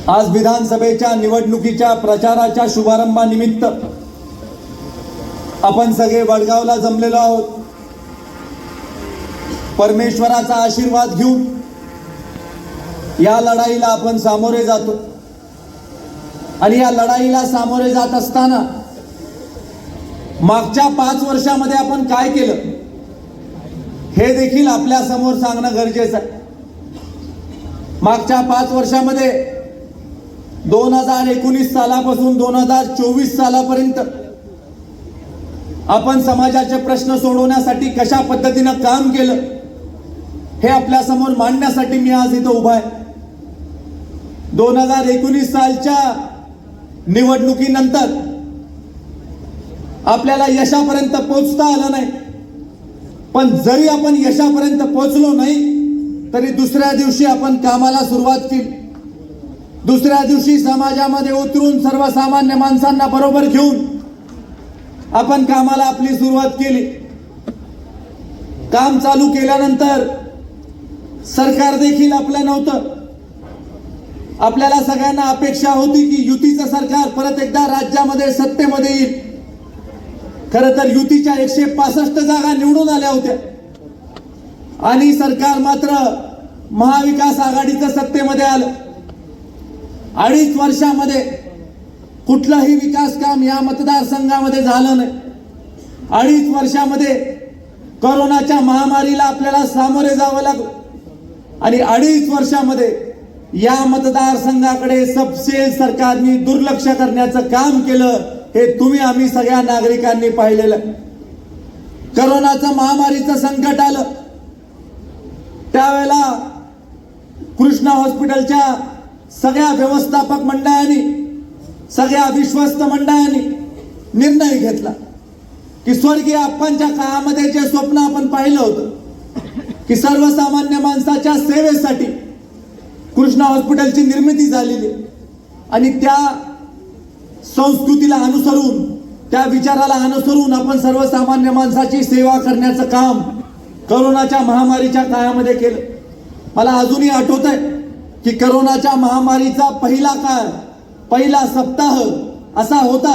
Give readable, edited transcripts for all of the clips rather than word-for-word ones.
आज विधानसभेच्या निवडणुकीच्या प्रचाराच्या शुभारंभानिमित्त आपण सगळे वडगावला जमलेलो आहोत. परमेश्वराचा आशीर्वाद घेऊन या लढाईला आपण सामोरे जातो आणि या लढाईला सामोरे जात असताना मागच्या 5 वर्षामध्ये आपण काय केलं हे देखील आपल्या समोर सांगणं गरजेचं आहे. मागच्या 5 वर्षामध्ये 2019 सालापासून 2024 सालापर्यंत आपण समाजाचे प्रश्न सोडवण्यासाठी कशा पद्धतीनं काम केलं हे आपल्या समोर मांडण्यासाठी मी आज इथं उभा आहे. 2019 सालच्या निवडणुकीनंतर आपल्याला यशापर्यंत पोहोचता आलं नाही, पण जरी आपण यशापर्यंत पोहोचलो नाही तरी दुसऱ्या दिवशी आपण कामाला सुरुवात केली. दुसऱ्या दिवशी समाजामध्ये उतरून सर्वसामान्य माणसांना बरोबर घेऊन आपण कामाला आपली सुरुवात केली. काम चालू केल्यानंतर सरकार देखील आपलं नव्हतं. आपल्याला सगळ्यांना अपेक्षा होती की युतीचं सरकार परत एकदा राज्यामध्ये सत्तेमध्ये येईल. खरं तर युतीच्या 165 जागा निवडून आल्या होत्या आणि सरकार मात्र महाविकास आघाडीचं सत्तेमध्ये आलं. 2.5 वर्षामध्ये कुठलंही विकास काम या मतदारसंघामध्ये झालं नाही. 2.5 वर्षामध्ये कोरोनाच्या महामारीला आपल्याला सामोरे जावं लागलं आणि 2.5 वर्षामध्ये या मतदारसंघाकडे सबसे सरकारने दुर्लक्ष करण्याचं काम केलं. हे तुम्ही आम्ही सगळ्या नागरिकांनी पाहिलेलं. कोरोनाचं महामारीचं संकट आलं त्यावेळेला कृष्णा हॉस्पिटलच्या सगळ्या व्यवस्थापक मंडळांनी, सगळ्या विश्वस्त मंडळांनी निर्णय घेतला की स्वर्गीय अप्पांच्या काळामध्ये जे स्वप्न आपण पाहिलं होतं की सर्वसामान्य माणसाच्या सेवेसाठी कृष्णा हॉस्पिटलची निर्मिती झालेली आणि त्या संस्कृतीला अनुसरून, त्या विचाराला अनुसरून आपण सर्वसामान्य माणसाची सेवा करण्याचं काम कोरोनाच्या महामारीच्या काळामध्ये केलं. मला अजूनही आठवत आहे की कोरोनाच्या महामारीचा पहिला काळ, पहिला सप्ताह असा होता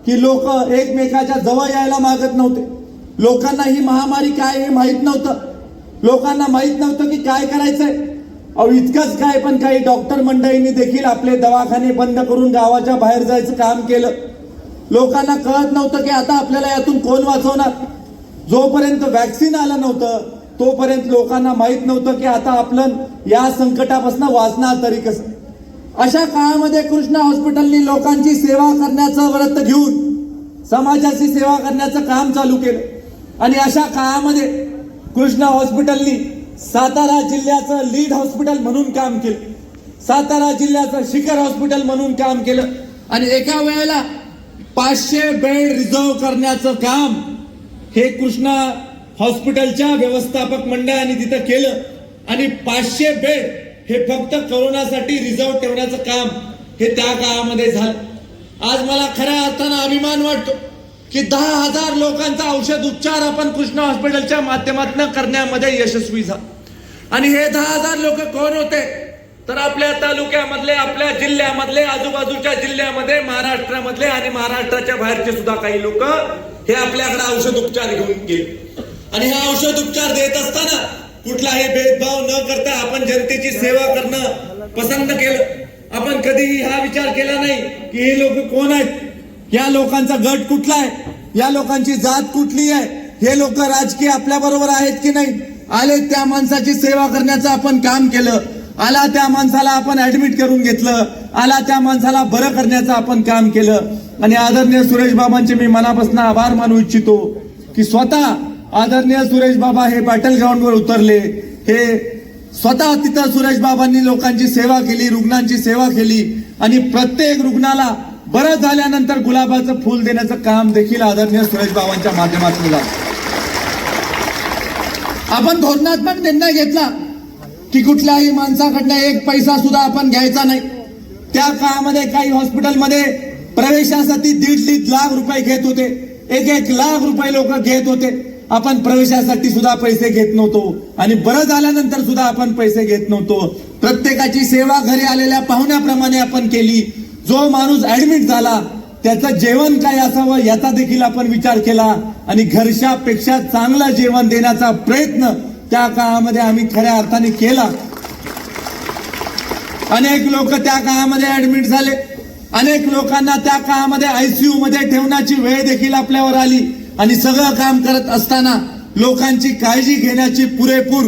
की लोक एकमेकाच्या जवळ यायला मागत नव्हते. लोकांना ही महामारी काय हे माहित नव्हतं. लोकांना माहित नव्हतं की काय करायचंय. इतकंच काय, पण काही डॉक्टर मंडळींनी देखील आपले दवाखाने बंद करून गावाच्या बाहेर जायचं काम केलं. लोकांना कळत नव्हतं की आता आपल्याला यातून कोण वाचवणार. जोपर्यंत वॅक्सिन आलं नव्हतं तोपर्यंत लोकांना माहित नव्हतं की आता आपलं या संकटापासून वाचणार तरी कसं. अशा काळामध्ये कृष्णा हॉस्पिटलनी लोकांची सेवा करण्याचं व्रत घेऊन समाजाची सेवा करण्याचं काम चालू केलं आणि अशा काळामध्ये कृष्णा हॉस्पिटलनी सातारा जिल्ह्याचं लीड हॉस्पिटल म्हणून काम केलं, सातारा जिल्ह्याचं शिखर हॉस्पिटल म्हणून काम केलं आणि एका वेळेला 500 बेड रिझर्व करण्याचं काम हे कृष्णा हॉस्पिटलच्या व्यवस्थापक मंडळाने तिथं केलं आणि 500 बेड हे फक्त कोरोनासाठी रिझर्व ठेवण्याचं काम हे त्या काळामध्ये झालं. आज मला खऱ्या अर्थानं अभिमान वाटतो की 10,000 लोकांचा औषध उपचार आपण कृष्णा हॉस्पिटलच्या माध्यमातून करण्यामध्ये यशस्वी झालो. आणि हे 10,000 लोक कोण होते तर आपल्या तालुक्यामधले, आपल्या जिल्ह्यामधले, आजूबाजूच्या जिल्ह्यामध्ये, महाराष्ट्रामधले आणि महाराष्ट्राच्या बाहेरचे सुद्धा काही लोक हे आपल्याकडे औषध उपचार घेऊन गेले. आणि हे औषध उपचार देत असताना कुठलाही भेदभाव न करता आपण जनतेची सेवा करणं पसंत केलं. आपण कधीही हा विचार केला नाही की हे लोक कोण आहेत, या लोकांचा गट कुठला आहे, या लोकांची जात कुठली आहे, हे लोक राजकीय आपल्या बरोबर आहेत की नाही. आले त्या माणसाची सेवा करण्याचं आपण काम केलं. आला त्या माणसाला आपण ऍडमिट करून घेतलं. आला त्या माणसाला बरं करण्याचं आपण काम केलं. आणि आदरणीय सुरेश बाबांचे मी मनापासून आभार मानू इच्छितो की स्वतः आदरणीय सुरेश बाबा हे बॅटल ग्राउंडवर उतरले. हे स्वतः तिथं सुरेश बाबांनी लोकांची सेवा केली, रुग्णांची सेवा केली आणि प्रत्येक रुग्णाला बरं झाल्यानंतर गुलाबाचं फूल देण्याचं काम देखील आदरणीय सुरेश बाबांच्या माध्यमातून झालं. आपण धोरणात्मक निर्णय घेतला की कुठल्याही माणसाकडनं 1 पैसा सुद्धा आपण घ्यायचा नाही. त्या काळामध्ये काही हॉस्पिटलमध्ये प्रवेशासाठी 1.5 लाख रुपये घेत होते. 1 लाख रुपये लोक घेत होते. आपण प्रवेशासाठी सुद्धा पैसे घेत नव्हतो आणि बरं झाल्यानंतर सुद्धा आपण पैसे घेत नव्हतो. प्रत्येकाची सेवा घरी आलेल्या पाहुण्याप्रमाणे आपण केली. जो माणूस ऍडमिट झाला त्याचं जेवण काय असावं याचा देखील आपण विचार केला आणि घरच्यापेक्षा चांगलं जेवण देण्याचा प्रयत्न त्या काळामध्ये आम्ही खऱ्या अर्थाने केला. अनेक लोक त्या काळामध्ये ऍडमिट झाले. अनेक लोकांना त्या काळामध्ये आयसीयू मध्ये ठेवण्याची वेळ देखील आपल्यावर आली आणि सगळं काम करत असताना लोकांची काळजी घेण्याची पुरेपूर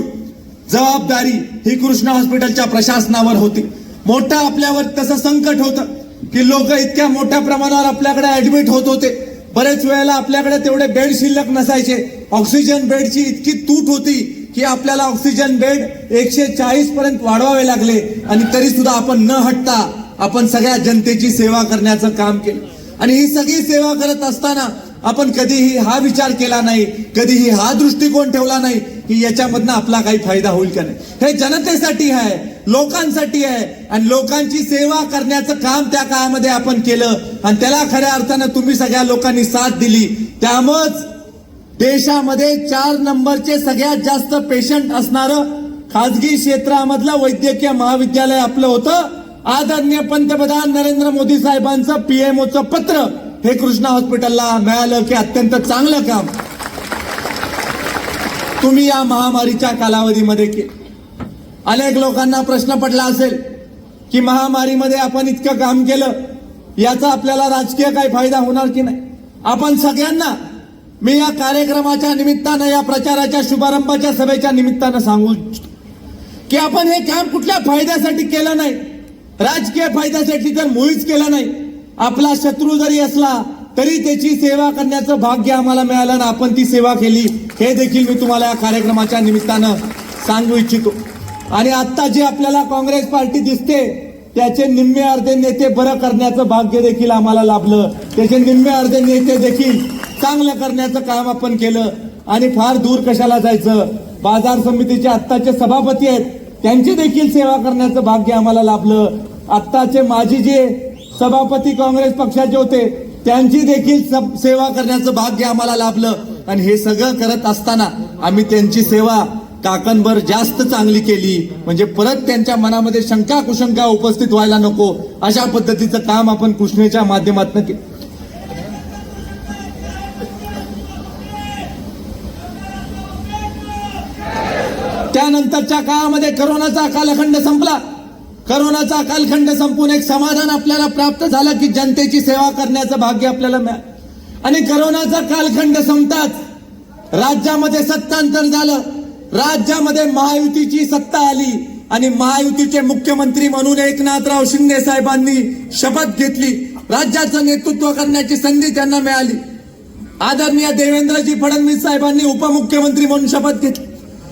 जबाबदारी ही कृष्णा हॉस्पिटलच्या प्रशासनावर होती. मोठं आपल्यावर तसं संकट होतं की लोक इतक्या मोठ्या प्रमाणावर आपल्याकडे ऍडमिट होत होते. बरेच वेळेला आपल्याकडे तेवढे बेड शिल्लक नसायचे. ऑक्सिजन बेडची इतकी तूट होती की आपल्याला ऑक्सिजन बेड 140 पर्यंत वाढवावे लागले आणि तरी सुद्धा आपण न हटता आपण सगळ्या जनतेची सेवा करण्याचं काम केलं. आणि ही सगळी सेवा करत असताना आपण कधीही हा विचार केला नाही, कधीही हा दृष्टिकोन ठेवला नाही की याच्यामधनं आपला काही फायदा होईल का नाही. हे जनतेसाठी आहे, लोकांसाठी आहे आणि लोकांची सेवा करण्याचं काम त्या काळामध्ये आपण केलं आणि त्याला खऱ्या अर्थानं तुम्ही सगळ्या लोकांनी साथ दिली. त्यामुळेच देशामध्ये 4 नंबरचे सगळ्यात जास्त पेशंट असणारं खाजगी क्षेत्रामधलं वैद्यकीय महाविद्यालय आपलं होतं. आदरणीय पंतप्रधान नरेंद्र मोदी साहेबांचं पीएमओचं पत्र हे कृष्णा हॉस्पिटलला मिळालं की अत्यंत चांगलं काम तुम्ही या महामारीच्या कालावधीमध्ये केलं. अनेक लोकांना प्रश्न पडला असेल की महामारीमध्ये आपण इतकं काम केलं याचा आपल्याला राजकीय काही फायदा होणार की नाही. आपण सगळ्यांना मी या कार्यक्रमाच्या निमित्तानं, या प्रचाराच्या शुभारंभाच्या सभेच्या निमित्तानं सांगू इच्छितो की आपण हे काम कुठल्या फायद्यासाठी केलं नाही, राजकीय फायद्यासाठी तर मुळीच केलं नाही. आपला शत्रू जरी असला तरी त्याची सेवा करण्याचं भाग्य आम्हाला मिळालं आणि आपण ती सेवा केली हे देखील मी तुम्हाला या कार्यक्रमाच्या निमित्तानं सांगू इच्छितो. आणि आता जे आपल्याला काँग्रेस पार्टी दिसते त्याचे निम्मे अर्धे नेते बरं करण्याचं भाग्य देखील आम्हाला लाभलं. त्याचे निम्मे अर्धे नेते देखील चांगलं करण्याचं काम आपण केलं. आणि फार दूर कशाला जायचं, बाजार समितीचे आत्ताचे सभापती आहेत त्यांची देखील सेवा करण्याचं भाग्य आम्हाला लाभलं. आत्ताचे माजी जे सभापती काँग्रेस पक्षाचे होते त्यांची देखील सेवा करण्याचं भाग्य आम्हाला लाभलं. आणि हे सगळं करत असताना आम्ही त्यांची सेवा काकणभर जास्त चांगली केली म्हणजे परत त्यांच्या मनामध्ये शंका कुशंका उपस्थित व्हायला नको अशा पद्धतीचं काम आपण कृष्णेच्या माध्यमातून केलं. त्यानंतरच्या काळामध्ये करोनाचा कालखंड संपला. करोनाचा कालखंड संपून एक समाधान आपल्याला प्राप्त झालं की जनतेची सेवा करण्याचं भाग्य आपल्याला मिळालं. आणि करोनाचा कालखंड संपताच राज्यामध्ये सत्तांतर झालं. राज्यामध्ये महायुतीची सत्ता आली आणि महायुतीचे मुख्यमंत्री म्हणून एकनाथराव शिंदे साहेबांनी शपथ घेतली. राज्याचं नेतृत्व करण्याची संधी त्यांना मिळाली. आदरणीय देवेंद्रजी फडणवीस साहेबांनी उपमुख्यमंत्री म्हणून शपथ घेतली.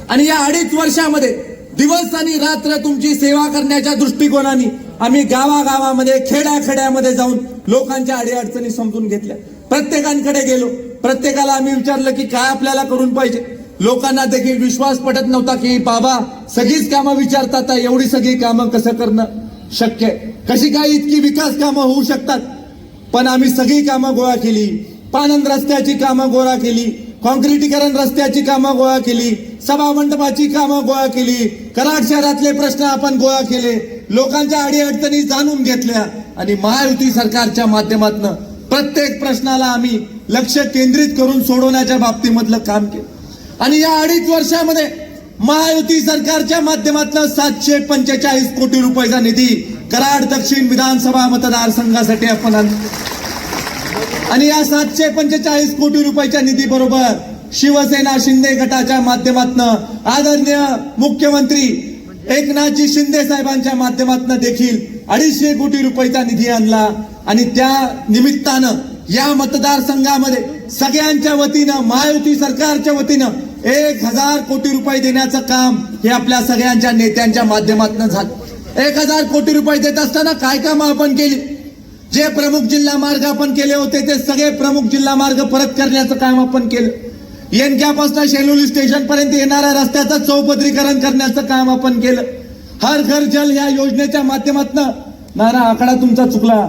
आणि या 2.5 वर्षामध्ये दिवस आणि रात्र तुमची सेवा करण्याच्या दृष्टिकोनाने आम्ही गावागावामध्ये, खेड्याखेड्यामध्ये जाऊन लोकांच्या अडीअडचणी समजून घेतल्या. प्रत्येकांकडे गेलो, प्रत्येकाला आम्ही विचारलं की काय आपल्याला करून पाहिजे. लोकांना देखील विश्वास पटत नव्हता की बाबा सगळीच कामं विचारतात, एवढी सगळी कामं कसं करणं शक्य आहे, कशी काय इतकी विकास कामं होऊ शकतात. पण आम्ही सगळी कामं गोळा केली. पाणंद रस्त्याची कामं गोळा केली, कॉन्क्रिटीकरण रस्त्याची कामं गोळा केली, सभा मंडपाची कामं गोळा केली, कराड शहरातले प्रश्न आपण गोळा केले, लोकांच्या अडीअडचणी जाणून घेतल्या आणि महायुती सरकारच्या माध्यमातून प्रत्येक प्रश्नाला आम्ही लक्ष केंद्रित करून सोडवण्याच्या बाबतीमधलं काम केलं. आणि या 2.5 वर्षामध्ये महायुती सरकारच्या माध्यमातून 745 कोटी रुपयाचा निधी कराड दक्षिण विधानसभा मतदारसंघासाठी आपण आणला. आणि या 745 कोटी रुपयाच्या निधी बरोबर शिवसेना शिंदे गटाच्या माध्यमातून आदरणीय मुख्यमंत्री एकनाथजी शिंदे साहेबांच्या माध्यमातून देखील 250 कोटी रुपयाचा निधी आणला. आणि त्या निमित्तानं या मतदारसंघामध्ये सगळ्यांच्या वतीनं, महायुती सरकारच्या वतीनं 1000 कोटी रुपये देण्याचं काम हे आपल्या सगळ्यांच्या नेत्यांच्या माध्यमातून झालं. 1000 कोटी रुपये देत असताना काय कामं आपण केली. जे प्रमुख जिल्हा मार्ग आपण केले होते ते सगळे प्रमुख जिल्हा मार्ग परत करण्याचं काम आपण केलं. येनक्यापासून शेलुली स्टेशन पर्यंत येणाऱ्या रस्त्याचं चौपदरीकरण करण्याचं काम आपण केलं. हर घर जल या योजनेच्या माध्यमातून नाना आकडा तुमचा चुकला,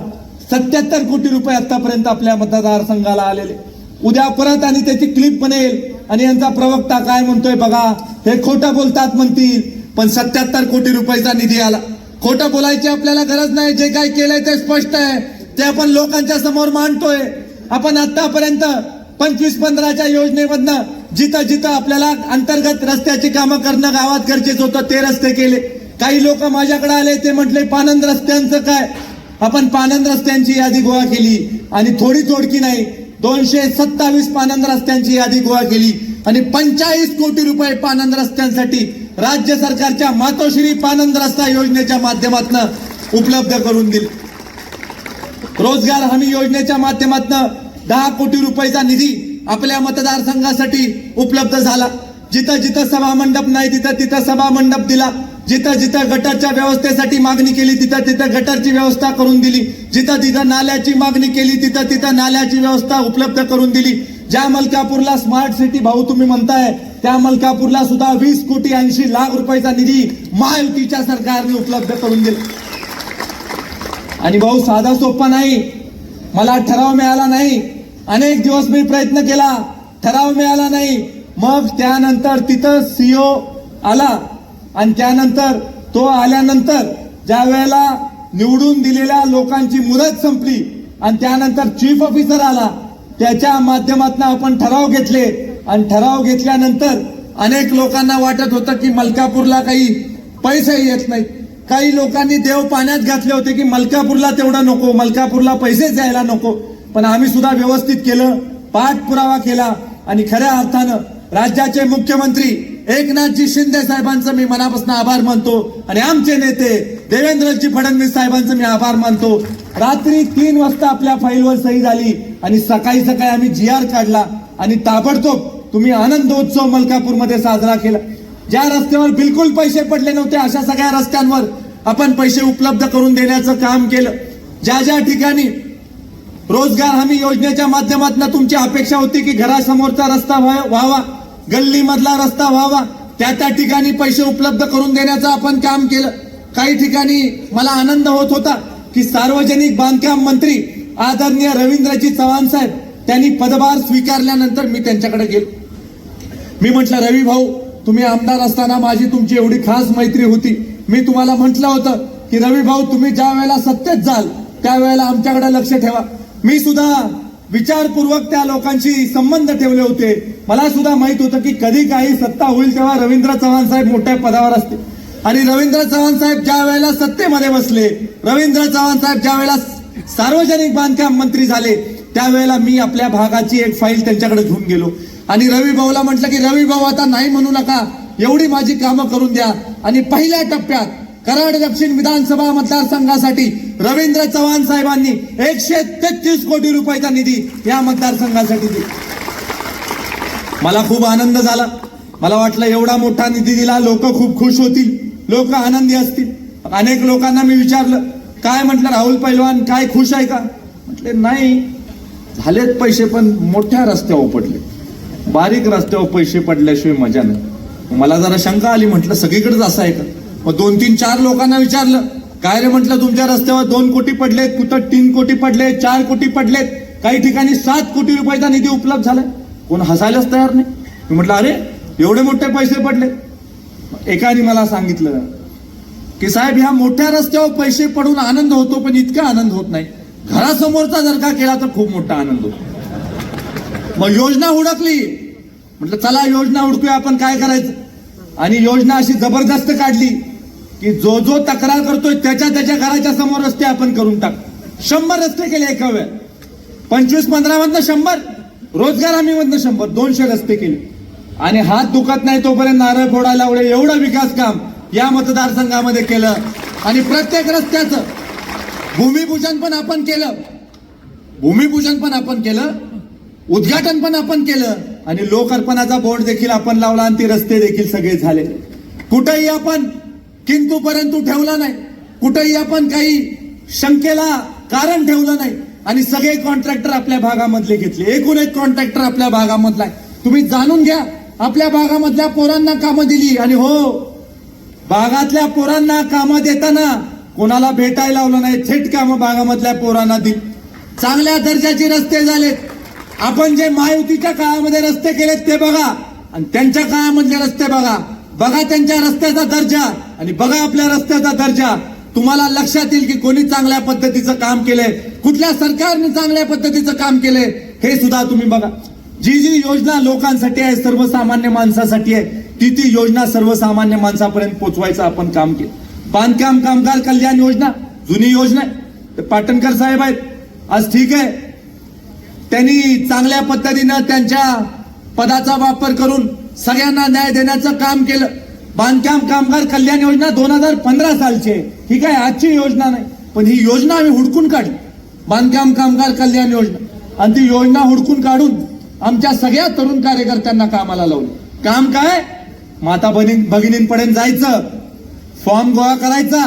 77 कोटी रुपये आतापर्यंत आपल्या मतदारसंघाला आलेले. उद्या परत आणि त्याची क्लिप बनेल आणि यांचा प्रवक्ता काय म्हणतोय बघा, हे खोटं बोलतात म्हणतील, पण 77 कोटी रुपयाचा निधी आला. खोटं बोलायची आपल्याला गरज नाही. जे काही केलंय ते स्पष्ट आहे. ते आपण लोकांच्या समोर मांडतोय. आपण आतापर्यंत 25-15च्या योजनेमधनं जिथं जिथं आपल्याला अंतर्गत रस्त्याची कामं करणं गावात गरजेचं होतं ते रस्ते केले. काही लोक माझ्याकडे आले, ते म्हटले पानंद रस्त्यांचं काय. आपण पानंद रस्त्यांची यादी गोळा केली आणि थोडकी नाही 227 पानंद रस्त्यांची यादी गोळा केली आणि 45 कोटी रुपये पानंद रस्त्यांसाठी राज्य सरकारच्या मातोश्री पानंद रस्ता योजनेच्या माध्यमातून उपलब्ध करून दिले. रोजगार हमी योजनेच्या माध्यमातून 10 कोटी रुपयाचा निधी आपल्या मतदारसंघासाठी उपलब्ध झाला. जिथं जिथं सभा मंडप नाही तिथं तिथं सभा मंडप दिला. जिथं जिथं गटरच्या व्यवस्थेसाठी मागणी केली तिथं तिथं गटरची व्यवस्था करून दिली. जिथं तिथं नाल्याची मागणी केली तिथं तिथं नाल्याची व्यवस्था उपलब्ध करून दिली. ज्या मलकापूरला स्मार्ट सिटी भाऊ तुम्ही म्हणताय त्या मलकापूरला सुद्धा 20 कोटी 80 लाख रुपयाचा निधी महायुतीच्या सरकारने उपलब्ध करून दिला. आणि भाऊ साधा सोपा नाही. मला ठराव मिळाला नाही. अनेक दिवस मी प्रयत्न केला, ठराव मिळाला नाही. मग त्यानंतर तिथं सीओ आला आणि त्यानंतर तो आल्यानंतर ज्या वेळेला निवडून दिलेल्या लोकांची मुदत संपली आणि त्यानंतर चीफ ऑफिसर आला, त्याच्या माध्यमातून आपण ठराव घेतले आणि ठराव घेतल्यानंतर अनेक लोकांना वाटत होतं की मलकापूरला काही पैसे येत नाहीत. काही लोकांनी देव पाण्यात घातले होते की मलकापूरला तेवढं नको, मलकापूरला पैसेच यायला नको. पण आम्ही सुद्धा व्यवस्थित केलं, पाठपुरावा केला आणि खऱ्या अर्थानं राज्याचे मुख्यमंत्री एकनाथजी शिंदे साहेबांचं मी मनापासून आभार मानतो आणि आमचे नेते देवेंद्रजी फडणवीस साहेबांचं मी आभार मानतो. रात्री 3 वाजता आपल्या फाईलवर सही झाली आणि सकाळी सकाळी आम्ही GR काढला आणि ताबडतोब तुम्ही आनंदोत्सव मलकापूरमध्ये साजरा केला. ज्या रस्त्यावर बिलकुल पैसे पडले नव्हते अशा सगळ्या रस्त्यांवर आपण पैसे उपलब्ध करून देण्याचं काम केलं. ज्या ज्या ठिकाणी रोजगार हमी योजनेच्या माध्यमातून तुमची अपेक्षा होती की घरासमोरचा रस्ता व्हावा, गल्ली मधला रस्ता व्हावा, त्या ठिकाणी पैसे उपलब्ध करून देण्याचं आपण काम केलं. काही ठिकाणी मला आनंद होत होता की सार्वजनिक बांधकाम मंत्री आदरणीय रवींद्रजी चव्हाण साहेब त्यांनी पदभार स्वीकारल्यानंतर मी त्यांच्याकडे गेलो. मी म्हटलं, रवी भाऊ तुम्ही आमदार असताना माझी तुमची एवढी खास मैत्री होती. मी तुम्हाला म्हटलं होतं की रवी भाऊ तुम्ही ज्या वेळेला सत्तेत जाल त्यावेळेला आमच्याकडे लक्ष ठेवा. मी सुद्धा विचारपूर्वक त्या लोकांशी संबंध ठेवले होते. मला सुद्धा माहित होतं की कधी काही सत्ता होईल तेव्हा रवींद्र चव्हाण साहेब मोठ्या पदावर असते आणि रवींद्र चव्हाण साहेब ज्या वेळेला सत्तेमध्ये बसले, रवींद्र चव्हाण साहेब ज्या वेळेला सार्वजनिक बांधकाम मंत्री झाले त्यावेळेला मी आपल्या भागाची एक फाईल त्यांच्याकडे घेऊन गेलो आणि रवी भाऊला म्हटलं की रवी भाऊ आता नाही म्हणू नका, एवढी माझी कामं करून द्या. आणि पहिल्या टप्प्यात कराड दक्षिण विधानसभा मतदारसंघासाठी रवींद्र चव्हाण साहेबांनी 133 कोटी रुपयाचा निधी या मतदारसंघासाठी दिला. मला खूप आनंद झाला. मला वाटलं एवढा मोठा निधी दिला, लोक खूप खुश होतील, लोक आनंदी असतील. अनेक लोकांना मी विचारलं, काय म्हटलं राहुल पैलवान काय खुश आहे का? म्हटले नाही, झालेत पैसे पण मोठ्या रस्त्यावर पडले, बारीक रस्त्यावर पैसे पडल्याशिवाय मजा नाही. मला जरा शंका आली, म्हटलं सगळीकडेच असं आहे का? मग 2-3-4 लोकांना विचारलं, काय रे म्हटलं तुमच्या रस्त्यावर 2 कोटी पडलेत, कुठं 3 कोटी पडलेत, 4 कोटी पडलेत, काही ठिकाणी 7 कोटी रुपयाचा निधी उपलब्ध झालाय. कोण हसायलाच तयार नाही. मी म्हटलं अरे एवढे मोठे पैसे पडले. एकाने मला सांगितलं की साहेब ह्या मोठ्या रस्त्यावर पैसे पडून आनंद होतो पण इतका आनंद होत नाही, घरासमोरचा जर का केला तर खूप मोठा आनंद होतो. मग योजना हुडकली. म्हटलं चला योजना हुडकूया आपण, काय करायचं. आणि योजना अशी जबरदस्त काढली की जो जो तक्रार करतोय त्याच्या घराच्या समोर रस्ते आपण करून टाक. 100 रस्ते केले एका वेळ. 25-15 मधनं 100, रोजगार हमी मधनं 100, 200 रस्ते केले. आणि हात दुखत नाही तोपर्यंत नारळ फोडायला एवढं विकास काम या मतदारसंघामध्ये केलं. आणि प्रत्येक रस्त्याचं भूमिपूजन पण आपण केलं, उद्घाटन पण आपण केलं आणि लोकार्पणाचा बोर्ड देखील आपण लावला आणि ते रस्ते देखील सगळे झाले. कुठेही आपण किंतु परंतु ठेवला नाही, कुठेही आपण काही शंकेला कारण ठेवलं नाही आणि सगळे कॉन्ट्रॅक्टर आपल्या भागामधले घेतले. एकूण एक कॉन्ट्रॅक्टर आपल्या भागामधला आहे. तुम्ही जाणून घ्या, आपल्या भागामधल्या पोरांना कामं दिली. आणि हो, भागातल्या पोरांना कामं देताना कोणाला भेटायला लावलं नाही, थेट कामं भागामधल्या पोरांना दिली. चांगल्या दर्जाचे रस्ते झालेत. आपण जे महायुतीच्या काळामध्ये रस्ते केलेत ते बघा आणि त्यांच्या काळामधले रस्ते बघा. बघा त्यांच्या रस्त्याचा दर्जा आणि बघा आपल्या रस्त्याचा दर्जा. तुम्हाला लक्षात येईल की कोणी चांगल्या पद्धतीचं काम केलंय, कुठल्या सरकारने चांगल्या पद्धतीचं काम केलंय हे सुद्धा तुम्ही बघा. जी जी योजना लोकांसाठी आहे, सर्वसामान्य माणसासाठी आहे, ती योजना सर्वसामान्य माणसापर्यंत पोहोचवायचं आपण काम केलं. बांधकाम कामगार कल्याण योजना जुनी योजना आहे, ते पाटणकर साहेब आहेत. आज ठीक आहे, त्यांनी चांगल्या पद्धतीनं त्यांच्या पदाचा वापर करून सगळ्यांना न्याय देण्याचं काम केलं. बांधकाम कामगार कल्याण योजना 2015 सालची आहे, ठीक आहे, आजची योजना नाही, पण ही योजना आम्ही हुडकून काढली, बांधकाम कामगार कल्याण योजना. आणि ती योजना हुडकून काढून आमच्या सगळ्या तरुण कार्यकर्त्यांना कामाला लावलं. काम काय, माता भगिनींपर्यंत जायचं, फॉर्म गोळा करायचा,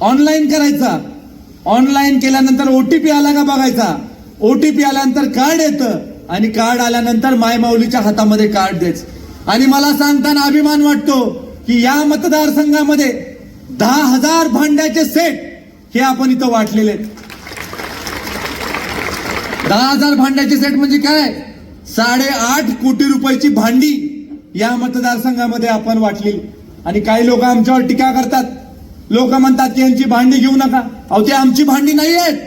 ऑनलाईन करायचा, ऑनलाईन केल्यानंतर ओटीपी आला का बघायचा, ओटीपी आल्यानंतर कार्ड येतं आणि कार्ड आल्यानंतर मायमाऊलीच्या हातामध्ये कार्ड द्यायचं. आणि मला सांगताना अभिमान वाटतो की या मतदारसंघामध्ये 10,000 भांड्याचे सेट हे आपण इथं वाटलेले आहेत. 10,000 भांड्याचे सेट म्हणजे काय, 8.5 कोटी रुपयाची भांडी या मतदारसंघामध्ये आपण वाटलेली. आणि काही लोक आमच्यावर टीका करतात, लोक म्हणतात की यांची भांडी घेऊ नका. अहो, ती आमची भांडी नाही आहेत,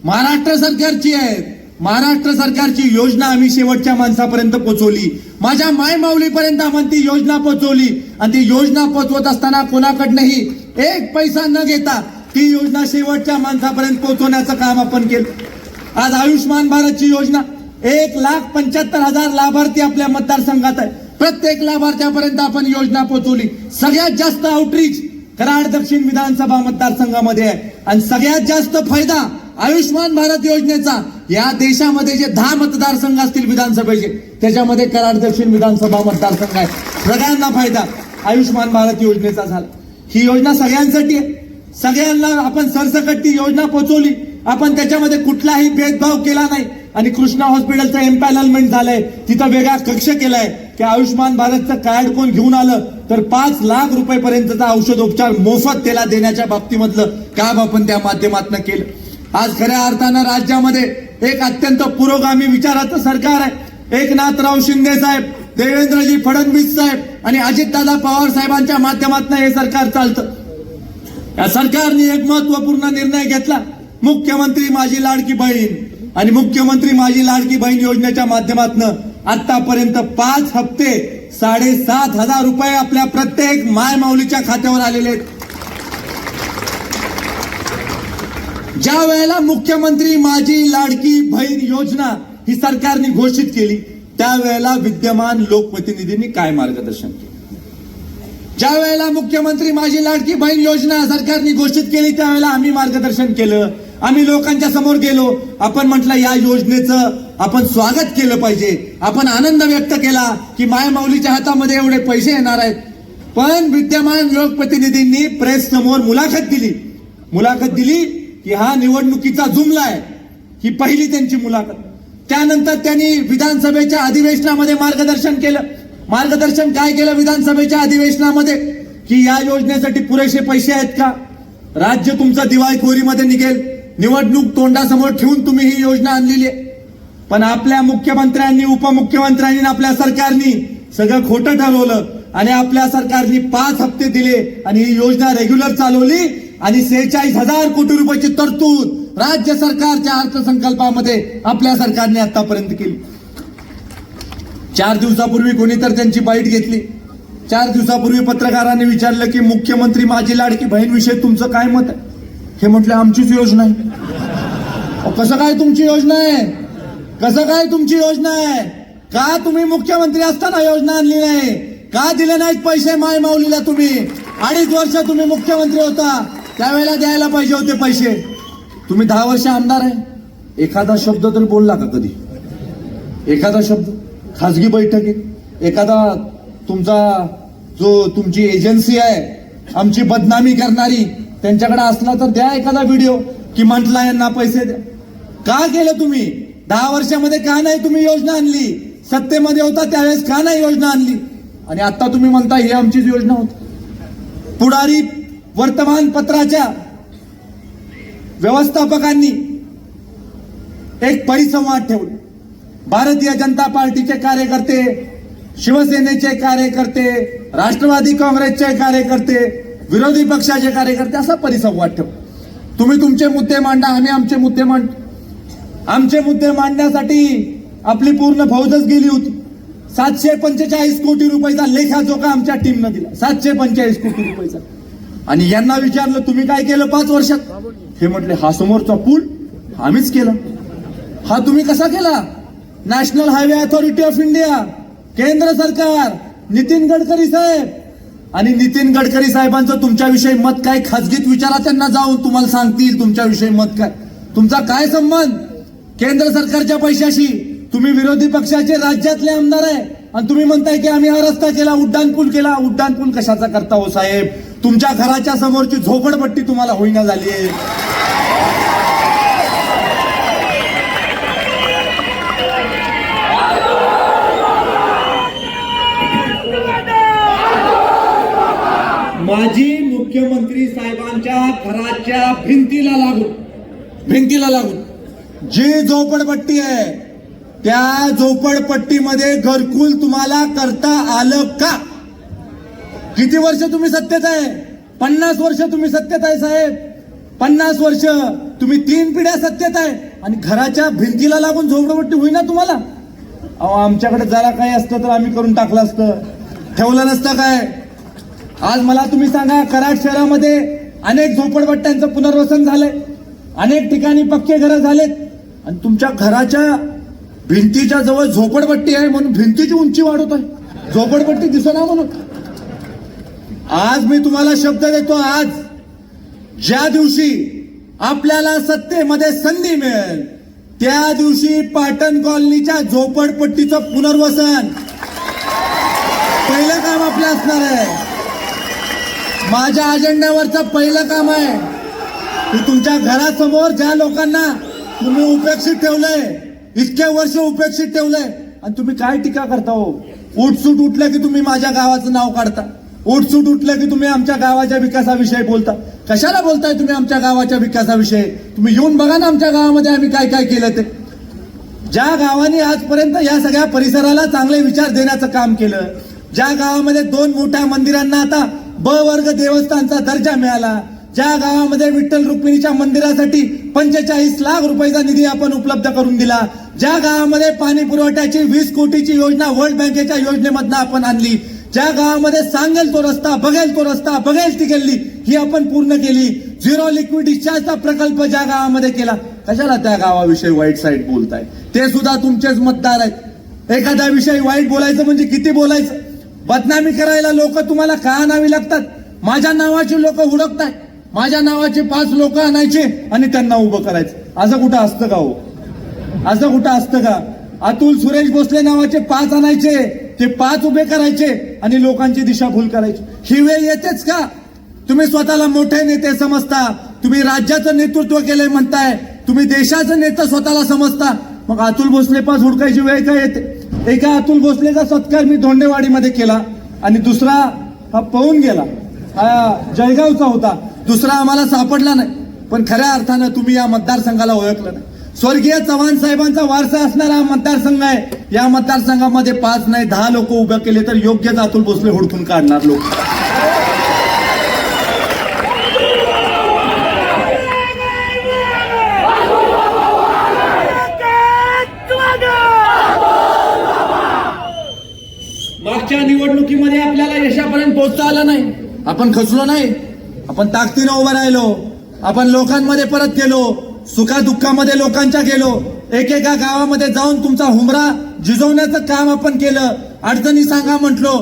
महाराष्ट्र सरकारची आहेत. महाराष्ट्र सरकारची योजना आम्ही शेवटच्या माणसापर्यंत पोहोचवली, माझ्या मायमाऊलीपर्यंत आपण ती योजना पोहोचवली. आणि ती योजना पोहोचवत असताना कोणाकडनंही एक पैसा न घेता ती योजना शेवटच्या माणसापर्यंत पोहोचवण्याचं काम आपण केलं. आज आयुष्मान भारतची योजना 1,75,000 लाभार्थी आपल्या मतदारसंघात आहे. प्रत्येक लाभार्थ्यापर्यंत आपण योजना पोहोचवली. सगळ्यात जास्त आउटरीच कराड दक्षिण विधानसभा मतदारसंघामध्ये आहे. आणि सगळ्यात जास्त फायदा आयुष्मान भारत योजनेचा या देशामध्ये जे 10 मतदारसंघ असतील विधानसभेचे, त्याच्यामध्ये कराड दक्षिण विधानसभा मतदारसंघ आहे. सगळ्यांना फायदा आयुष्मान भारत योजनेचा झाला. ही योजना सगळ्यांसाठी आहे, सगळ्यांना आपण सरसकट ती योजना पोहोचवली. आपण त्याच्यामध्ये कुठलाही भेदभाव केला नाही. आणि कृष्णा हॉस्पिटलचं एम्पॅनलमेंट झालंय, तिथं वेगळा कक्ष केलाय की आयुष्मान भारतचं कार्ड कोण घेऊन आलं तर 5 लाख रुपयापर्यंतचा औषधोपचार मोफत त्याला देण्याच्या बाबतीमधलं काम आपण त्या माध्यमातून केलं. आज खऱ्या अर्थानं राज्यामध्ये एक अत्यंत पुरोगामी विचाराचं सरकार आहे. एकनाथराव शिंदे साहेब, देवेंद्रजी फडणवीस साहेब आणि अजितदादा पवार साहेबांच्या माध्यमातून हे सरकार चालतं. या सरकारने एक महत्वपूर्ण निर्णय घेतला, मुख्यमंत्री माझी लाडकी बहीण. आणि मुख्यमंत्री माझी लाडकी बहीण योजनेच्या माध्यमातून आतापर्यंत 5 हप्ते 7,500 रुपये आपल्या प्रत्येक मायमाऊलीच्या खात्यावर आलेले आहेत. ज्या वेळेला मुख्यमंत्री माझी लाडकी बहीण योजना ही सरकारने घोषित केली, त्यावेळेला विद्यमान लोकप्रतिनिधींनी काय मार्गदर्शन केलं. ज्या वेळेला मुख्यमंत्री माझी लाडकी बहीण योजना सरकारने घोषित केली, त्यावेळेला आम्ही मार्गदर्शन केलं. आम्ही लोकांच्या समोर गेलो, आपण म्हटलं या योजनेचं आपण स्वागत केलं पाहिजे. आपण आनंद व्यक्त केला की मायमाऊलीच्या हातामध्ये एवढे पैसे येणार आहेत. पण विद्यमान लोकप्रतिनिधींनी प्रेस समोर मुलाखत दिली की हा निवडणुकीचा जुमला आहे. ही पहिली त्यांची मुलाखत. त्यानंतर त्यांनी विधानसभेच्या अधिवेशनामध्ये मार्गदर्शन केलं. मार्गदर्शन काय केलं विधानसभेच्या अधिवेशनामध्ये की या योजनेसाठी पुरेसे पैसे आहेत का, राज्य तुमचं दिवाळखोरीमध्ये निघेल, निवडणूक तोंडासमोर ठेवून तुम्ही ही योजना आणलेली आहे. पण आपल्या मुख्यमंत्र्यांनी, उपमुख्यमंत्र्यांनी, आपल्या सरकारनी सगळं खोटं ठरवलं आणि आपल्या सरकारने 5 हप्ते दिले आणि ही योजना रेग्युलर चालवली. आणि 46,000 कोटी रुपयाची तरतूद राज्य सरकारच्या अर्थसंकल्पामध्ये आपल्या सरकारने आतापर्यंत केली. 4 दिवसापूर्वी कोणी तर त्यांची बाईट घेतली. 4 दिवसापूर्वी पत्रकारांनी विचारलं की मुख्यमंत्री माझी लाडकी बहीण विषयी तुमचं काय मत आहे. हे म्हटलं आमचीच योजना आहे. कसं काय तुमची योजना आहे, कसं काय तुमची योजना आहे, का तुम्ही मुख्यमंत्री असताना योजना आणली नाही, का दिले नाहीत पैसे मायमाऊलीला. तुम्ही 2.5 वर्ष तुम्ही मुख्यमंत्री होता, त्यावेळेला द्यायला पाहिजे होते पैसे. तुम्ही 10 वर्ष आमदार आहे, एखादा शब्द तरी बोलला का कधी, एखादा शब्द खासगी बैठकीत, एखादा तुमची एजन्सी आहे आमची बदनामी करणारी, त्यांच्याकडे असला तर द्या एखादा व्हिडिओ की म्हटला यांना पैसे द्या. का केलं तुम्ही 10 वर्षामध्ये, का नाही तुम्ही योजना आणली. सत्तेमध्ये होता त्यावेळेस का नाही योजना आणली. आणि आता तुम्ही म्हणता ही आमचीच योजना होती. पुढारी वर्तमानपत्राच्या व्यवस्थापकांनी एक परिसंवाद ठेवला. भारतीय जनता पार्टीचे कार्यकर्ते शिवसेनेचे कार्यकर्ते, राष्ट्रवादी काँग्रेसचे कार्यकर्ते, विरोधी पक्षाचे कार्यकर्ते असा परिसंवाद ठेव. तुम्ही तुमचे मुद्दे मांडा, आम्ही आमचे मुद्दे मांडतो. आमचे मुद्दे मांडण्यासाठी आपली पूर्ण फौजच गेली होती. 745 कोटी रुपयाचा लेखाजोखा आमच्या टीमनं दिला. 745 कोटी रुपयाचा. आणि यांना विचारलं तुम्ही काय केलं 5 वर्षात? हे म्हटले हा समोरचा पूल आम्हीच केला. हा तुम्ही कसा केला? National highway authority of India, केंद्र सरकार, नितीन गडकरी साहेब. आणि नितीन गडकरी साहेबांचं तुमच्याविषयी मत काय? खासगीत विचारा त्यांना जाऊन, तुम्हाला सांगतील तुमच्याविषयी मत काय. तुमचा काय संबंध केंद्र सरकारच्या पैशाशी? तुम्ही विरोधी पक्षाचे राज्यातले आमदार आहे आणि तुम्ही म्हणताय की आम्ही हा रस्ता केला, उड्डाणपूल केला. उड्डाणपूल कशाचा करता हो साहेब? तुमच्या घराच्या समोरची झोपडपट्टी तुम्हाला होईना झाली आहे. माजी मुख्यमंत्री साहेबांच्या घराच्या भिंतीला लागून जी झोपडपट्टी आहे त्या झोपडपट्टीमध्ये घरकुल तुम्हाला करता आलं का? किती वर्ष तुम्ही सत्तेत आहे? 50 वर्ष तुम्ही सत्तेत आहे साहेब. 50 वर्ष तुम्ही 3 पिढ्या सत्तेत आहे आणि घराच्या भिंतीला लागून झोपडपट्टी होईना तुम्हाला? अहो आमच्याकडे जरा काही असतं तर आम्ही करून टाकलं असतं, ठेवलं नसतं काय. आज मला तुम्ही सांगा, कराड शहरामध्ये अनेक झोपडपट्ट्यांचं पुनर्वसन झालंय, अनेक ठिकाणी पक्के घरं झालेत आणि तुमच्या घराच्या भिंतीच्या जवळ झोपडपट्टी आहे म्हणून भिंतीची उंची वाढवत आहे, झोपडपट्टी दिसना म्हणून. आज मी तुम्हाला शब्द देतो, आज ज्या दिवशी आपल्याला सत्तेमध्ये संधी मिळेल त्या दिवशी पाटण कॉलनीच्या झोपडपट्टीचं पुनर्वसन पहिलं काम आपलं असणार आहे. माझ्या अजेंड्यावरचं पहिलं काम आहे की तुमच्या घरासमोर ज्या लोकांना तुम्ही उपेक्षित ठेवलंय, इतके वर्ष उपेक्षित ठेवलंय आणि तुम्ही काय टीका करता हो? उठसूट उठलं की तुम्ही माझ्या गावाचं नाव काढता, उठसूट उठलं की तुम्ही आमच्या गावाच्या विकासाविषयी बोलता. कशाला बोलताय तुम्ही आमच्या गावाच्या विकासाविषयी? तुम्ही येऊन बघा ना आमच्या गावामध्ये आम्ही काय काय केलं ते. ज्या गावांनी आजपर्यंत या सगळ्या परिसराला चांगले विचार देण्याचं काम केलं, ज्या गावामध्ये 2 मोठ्या मंदिरांना आता ब वर्ग देवस्थानचा दर्जा मिळाला, ज्या गावामध्ये विठ्ठल रुक्मिणीच्या मंदिरासाठी 45 लाख रुपयाचा निधी आपण उपलब्ध करून दिला, ज्या गावामध्ये पाणी पुरवठ्याची 20 कोटीची योजना वर्ल्ड बँकेच्या योजनेमधनं आपण आणली, ज्या गावामध्ये सांगेल तो रस्ता, बघेल तो रस्ता, बघेल ती गल्ली ही आपण पूर्ण केली, 0 लिक्विड डिस्चार्जचा प्रकल्प ज्या गावामध्ये केला, कशाला त्या गावाविषयी वाईट साईड बोलताय? ते सुद्धा तुमचेच मतदार आहेत. एखाद्या विषयी वाईट बोलायचं म्हणजे किती बोलायचं? बदनामी करायला लोक तुम्हाला का आणावी लागतात? माझ्या नावाची लोक हुडकताय, माझ्या नावाचे 5 लोक आणायचे आणि त्यांना उभं करायचं. असं कुठं असतं का हो? असं कुठं असतं का? अतुल सुरेश भोसले नावाचे 5 आणायचे, ते 5 उभे करायचे आणि लोकांची दिशाभूल करायची. ही वेळ येतेच का? तुम्ही स्वतःला मोठे नेते समजता, तुम्ही राज्याचं नेतृत्व केलंय म्हणताय, तुम्ही देशाचं नेतं स्वतःला समजता, मग अतुल भोसले 5 हुडकायची वेळ काय येते? एका अतुल भोसलेचा सत्कार मी धोंडेवाडीमध्ये केला आणि दुसरा हा पळून गेला, हा जळगावचा होता, दुसरा आम्हाला सापडला नाही. पण खऱ्या अर्थानं तुम्ही या मतदारसंघाला ओळखलं नाही. स्वर्गीय चव्हाण साहेबांचा वारसा असणारा मतदारसंघ आहे. या मतदारसंघामध्ये 5 नाही 10 लोक उभे केले तर योग्यच अतुल भोसले हुडकून काढणार लोक. मागच्या निवडणुकीमध्ये आपल्याला यशापर्यंत पोहोचता आलं नाही, आपण खचलो नाही, आपण ताकदीनं उभं राहिलो, आपण लोकांमध्ये परत गेलो, सुखादुःखामध्ये लोकांच्या गेलो, एकेका गावामध्ये जाऊन तुमचा हुमरा जिजवण्याचं काम आपण केलं. अडचणी सांगा म्हटलो,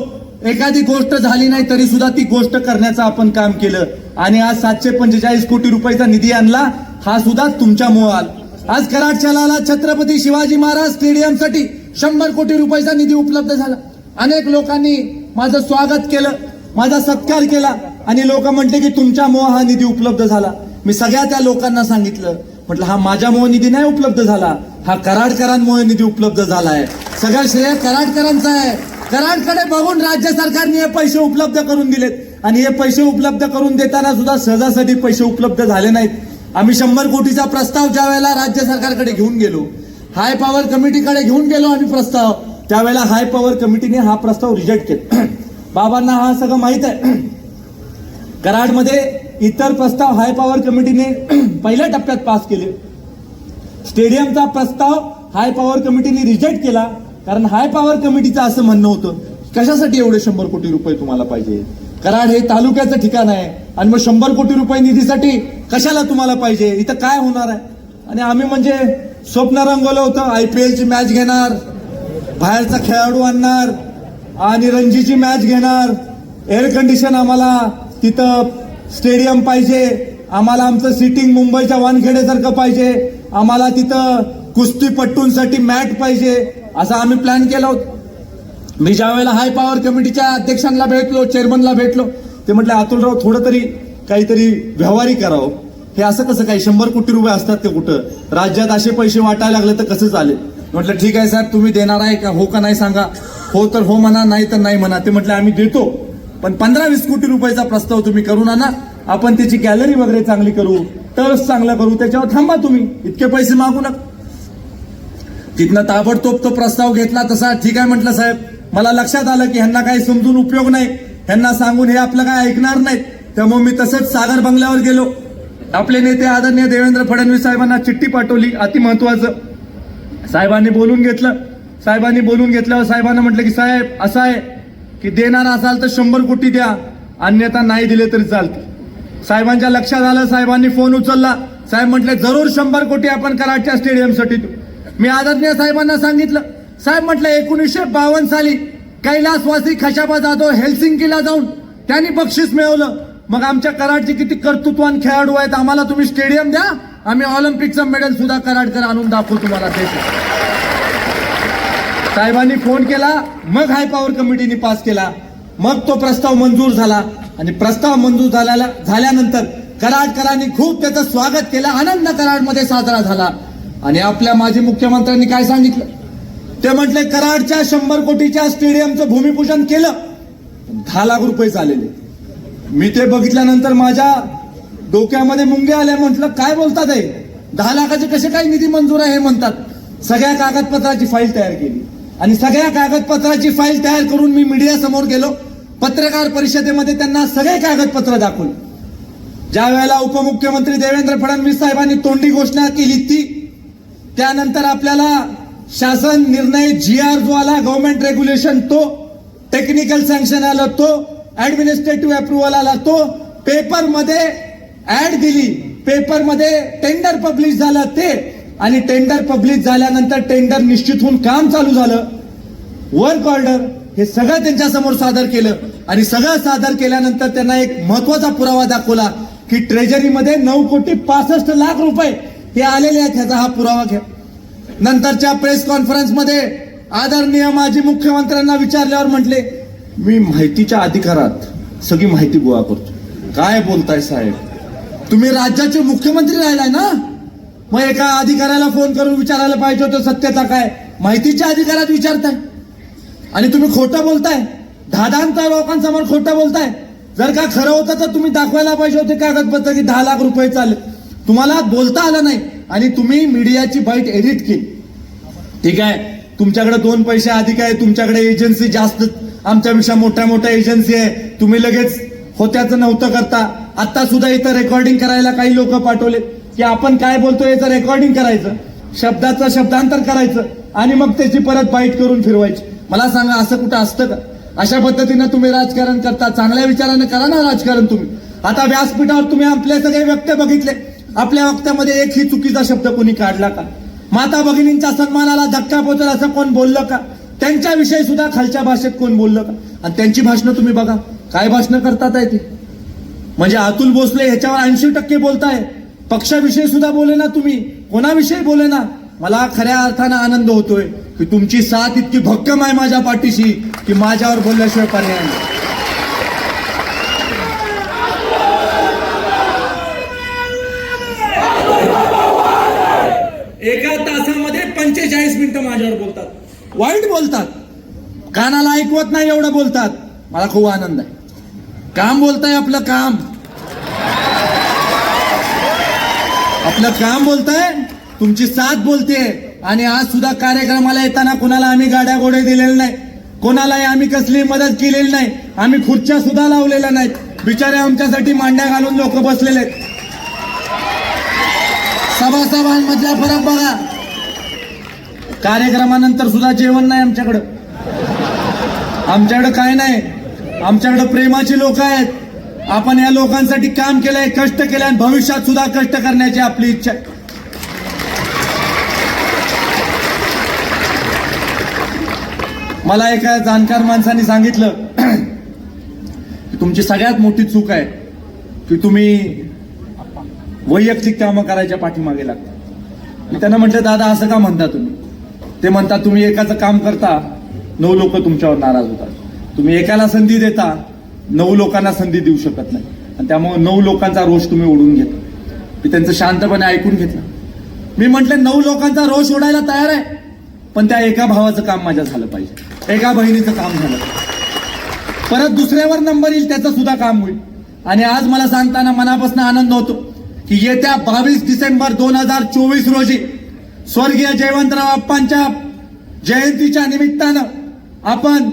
एखादी गोष्ट झाली नाही तरी सुद्धा ती गोष्ट करण्याचं आपण काम केलं आणि आज 745 कोटी रुपयाचा निधी आणला, हा सुद्धा तुमच्यामुळे आला. आज कराड शहराला छत्रपती शिवाजी महाराज स्टेडियमसाठी 100 कोटी रुपयाचा निधी उपलब्ध झाला. अनेक लोकांनी माझं स्वागत केलं, माझा सत्कार केला आणि लोक म्हटले की तुमच्यामुळे हा निधी उपलब्ध झाला. मी सगळ्या त्या लोकांना सांगितलं, म्हटलं हा माझ्यामुळे निधी नाही उपलब्ध झाला, हा कराडकरांमुळे निधी उपलब्ध झालाय. सगळं श्रेय कराडकरांचं आहे. कराडकडे बघून राज्य सरकारने हे पैसे उपलब्ध करून दिलेत आणि हे पैसे उपलब्ध करून देताना सुद्धा सहजासहजी पैसे उपलब्ध झाले नाहीत. आम्ही 100 कोटीचा प्रस्ताव ज्या वेळेला राज्य सरकारकडे घेऊन गेलो, हाय पॉवर कमिटीकडे घेऊन गेलो आम्ही प्रस्ताव, त्यावेळेला हाय पॉवर कमिटीने हा प्रस्ताव रिजेक्ट केला. बाबांना हा सगळं माहित आहे. कराडमध्ये इतर प्रस्ताव हाय पॉवर कमिटीने पहिल्या टप्प्यात पास केले. स्टेडियमचा प्रस्ताव हाय पॉवर कमिटीने रिजेक्ट केला, कारण हाय पॉवर कमिटीचं असं म्हणणं होतं, कशासाठी एवढे 100 कोटी रुपये तुम्हाला पाहिजे? कराड हे तालुक्याचं ठिकाण आहे आणि मग 100 कोटी रुपये निधीसाठी कशाला तुम्हाला पाहिजे? इथं काय होणार आहे? आणि आम्ही म्हणजे स्वप्न रंगवलं होतं, IPL ची मॅच घेणार, बाहेरचा खेळाडू आणणार आणि रणजीची मॅच घेणार, एअर कंडिशन आम्हाला तिथं स्टेडियम पाहिजे, आम्हाला आमचं सिटिंग मुंबईच्या वानखेडेसारखं पाहिजे, आम्हाला तिथं कुस्तीपट्टूंसाठी मॅट पाहिजे, असं आम्ही प्लॅन केला होता. मी ज्या वेळेला हाय पॉवर कमिटीच्या अध्यक्षांना भेटलो, चेअरमनला भेटलो, ते म्हटले अतुलराव थोडं तरी काहीतरी व्यवहारिक करावं. हे असं कसं काही 100 कोटी रुपये असतात ते कुठं? राज्यात असे पैसे वाटायला लागले तर कसं चालेल? म्हटलं ठीक आहे साहेब, तुम्ही देणार आहे का? हो का नाही सांगा. हो तर हो म्हणा, नाही तर नाही म्हणा. ते म्हटले आम्ही देतो, पण 15-20 कोटी रुपयाचा प्रस्ताव तुम्ही करून आणा, आपण त्याची गॅलरी वगैरे चांगली करू, टर्फ चांगला करू, त्याच्यावर थांबा, तुम्ही इतके पैसे मागू नका. तिथनं ताबडतोब तो प्रस्ताव घेतला. तसा ठीक आहे म्हटलं साहेब. मला लक्षात आलं की ह्यांना काही समजून उपयोग नाही, ह्यांना सांगून हे आपलं काय ऐकणार नाहीत. त्यामुळे मी तसंच सागर बंगल्यावर गेलो. आपले नेते आदरणीय देवेंद्र फडणवीस साहेबांना चिठ्ठी पाठवली. अति महत्वाचं साहेबांनी बोलून घेतलं. साहेबांनी बोलून घेतल्यावर साहेबांना म्हटलं की साहेब असं आहे की देणार असाल तर 100 कोटी द्या, अन्यथा नाही दिले तरी चालते. साहेबांच्या लक्षात आलं. साहेबांनी फोन उचलला. साहेब म्हटले जरूर 100 कोटी आपण कराडच्या स्टेडियमसाठी देऊ. मी आदरणीय साहेबांना सांगितलं. साहेब म्हटलं 1952 साली कैलासवासी खशाबा जाधव हेल्सिंकीला जाऊन त्यांनी बक्षीस मिळवलं. मग आमच्या कराडचे किती कर्तृत्वान खेळाडू आहेत, आम्हाला तुम्ही स्टेडियम द्या, आम्ही ऑलिम्पिकचं मेडल सुद्धा कराडकर आणून दाखवू तुम्हाला. साहेबांनी फोन केला, मग हाय पॉवर कमिटीने पास केला, मग तो प्रस्ताव मंजूर झाला. आणि प्रस्ताव मंजूर झाल्यानंतर कराडकरांनी खूप त्याचं स्वागत केलं. आनंद कराडमध्ये साजरा झाला. आणि आपल्या माजी मुख्यमंत्र्यांनी काय सांगितलं? ते म्हटले कराडच्या 100 कोटीच्या स्टेडियमचं भूमिपूजन केलं, 10 लाख रुपये झालेले. मी ते बघितल्यानंतर माझ्या डोक्यामध्ये मुंगे आले. म्हटलं काय बोलतात आहे, 10 लाखाचे कसे काही निधी मंजूर आहे हे म्हणतात. सगळ्या कागदपत्राची फाईल तयार केली आणि सगळ्या कागदपत्राची फाईल तयार करून मी मीडिया समोर गेलो. पत्रकार परिषदेमध्ये त्यांना सगळे कागदपत्र दाखवले. ज्या वेळेला उपमुख्यमंत्री देवेंद्र फडणवीस साहेबांनी तोंडी घोषणा केली ती, त्यानंतर आपल्याला शासन निर्णय GR जो आला, गव्हर्नमेंट रेग्युलेशन, तो टेक्निकल सँक्शन आलं, तो ऍडमिनिस्ट्रेटिव्ह अप्रुव्हल आला, तो पेपरमध्ये ऍड दिली, पेपरमध्ये टेंडर पब्लिश झालं ते, आणि टेंडर पब्लिश झाल्यानंतर टेंडर निश्चित होऊन काम चालू झालं, वर्क ऑर्डर, हे सगळं त्यांच्या समोर सादर केलं. आणि सगळं सादर केल्यानंतर त्यांना एक महत्वाचा पुरावा दाखवला की ट्रेजरीमध्ये 9,65,00,000 रुपये हे आलेले आहेत, ह्याचा हा पुरावा घ्या. नंतरच्या प्रेस कॉन्फरन्समध्ये आदरणीय माजी मुख्यमंत्र्यांना विचारल्यावर म्हटले मी माहितीच्या अधिकारात सगळी माहिती गोळा करतो. काय बोलताय साहेब, तुम्ही राज्याचे मुख्यमंत्री राहिलाय ना, मग एका अधिकाऱ्याला फोन करून विचारायला पाहिजे होतं सत्यता काय, माहितीच्या अधिकारात विचारताय आणि तुम्ही खोटं बोलताय, 10 लोकांसमोर खोटं बोलताय. जर का खरं होतं तर तुम्ही दाखवायला पाहिजे होते कागदपत्र की 10 लाख रुपये चालले. तुम्हाला बोलता आलं नाही आणि तुम्ही मीडियाची बाईट एडिट केली. ठीक आहे, तुमच्याकडे 2 पैसे अधिक आहे, तुमच्याकडे एजन्सी जास्त, आमच्यापेक्षा मोठ्या एजन्सी आहे, तुम्ही लगेच होत्याचं नव्हतं करता. आता सुद्धा इथं रेकॉर्डिंग करायला काही लोक पाठवले की आपण काय बोलतोय याचं रेकॉर्डिंग करायचं, शब्दाचं शब्दांतर करायचं आणि मग त्याची परत बाईट करून फिरवायची. मला सांगा असं कुठं असतं का? अशा पद्धतीनं तुम्ही राजकारण करता. चांगल्या विचाराने करा ना राजकारण तुम्ही. आता व्यासपीठावर तुम्ही आपले सगळे वक्ते बघितले, आपल्या वक्त्यामध्ये एकही चुकीचा शब्द कोणी काढला का? माता भगिनींच्या सन्मानाला धक्का पोहोचेल असं कोण बोललं का? त्यांच्याविषयी सुद्धा खालच्या भाषेत कोण बोललं का? आणि त्यांची भाषणं तुम्ही बघा, काय भाषणं करतात आहे ती. म्हणजे अतुल भोसले ह्याच्यावर 80% बोलताय, पक्षाविषयी सुद्धा बोले ना तुम्ही, कोणाविषयी बोले ना. मला खऱ्या अर्थानं आनंद होतोय की तुमची साथ इतकी भक्कम आहे माझ्या पाठीशी की माझ्यावर बोलल्याशिवाय पर्याय नाही. एका तासामध्ये 45 मिनिटं माझ्यावर बोलतात, वाईट बोलतात, कानाला ऐकवत नाही एवढं बोलतात. मला खूप आनंद आहे. काम बोलताय, आपलं काम बोलताय, तुमची साथ बोलते, आणि आज सुद्धा कार्यक्रमाला येताना कोणाला आम्ही गाड्या गोडे दिलेले नाही, कोणालाही आम्ही कसली मदत केलेली नाही, आम्ही खुर्च्या सुद्धा लावलेल्या नाहीत। बिचारे आमच्यासाठी मांड्या घालून लोक बसलेले आहेत। सभासदांमधला फरक बघा, कार्यक्रमानंतर सुद्धा जेवण नाही आमच्याकडं, आमच्याकडे काय नाही, आमच्याकडे प्रेमाची लोक आहेत। आपण या लोकांसाठी काम केलंय, कष्ट केले आणि भविष्यात सुद्धा कष्ट करण्याची आपली इच्छा आहे। मला एका जाणकार माणसाने सांगितलं की तुमची सगळ्यात मोठी चूक आहे की तुम्ही वैयक्तिक कामं करायच्या पाठीमागे लागता। मी त्यांना म्हटलं, दादा असं का म्हणता तुम्ही? ते म्हणतात, तुम्ही एकाचं काम करता 9 लोक तुमच्यावर नाराज होतात, तुम्ही एकाला संधी देता 9 लोकांना संधी देऊ शकत नाही, आणि त्यामुळे 9 लोकांचा रोष तुम्ही ओढून घेता। मी त्यांचं शांतपणे ऐकून घेतलं। मी म्हटलं 9 लोकांचा रोष ओढायला तयार आहे, पण त्या एका भावाचं काम माझ्या झालं पाहिजे, एका बहिणीचं काम झालं पाहिजे, परत दुसऱ्यावर नंबर येईल त्याचं सुद्धा काम होईल। आणि आज मला सांगताना मनापासून आनंद होतो की येत्या 22 डिसेंबर 2024 रोजी स्वर्गीय जयवंतराव आप्पांच्या जयंतीच्या निमित्तानं आपण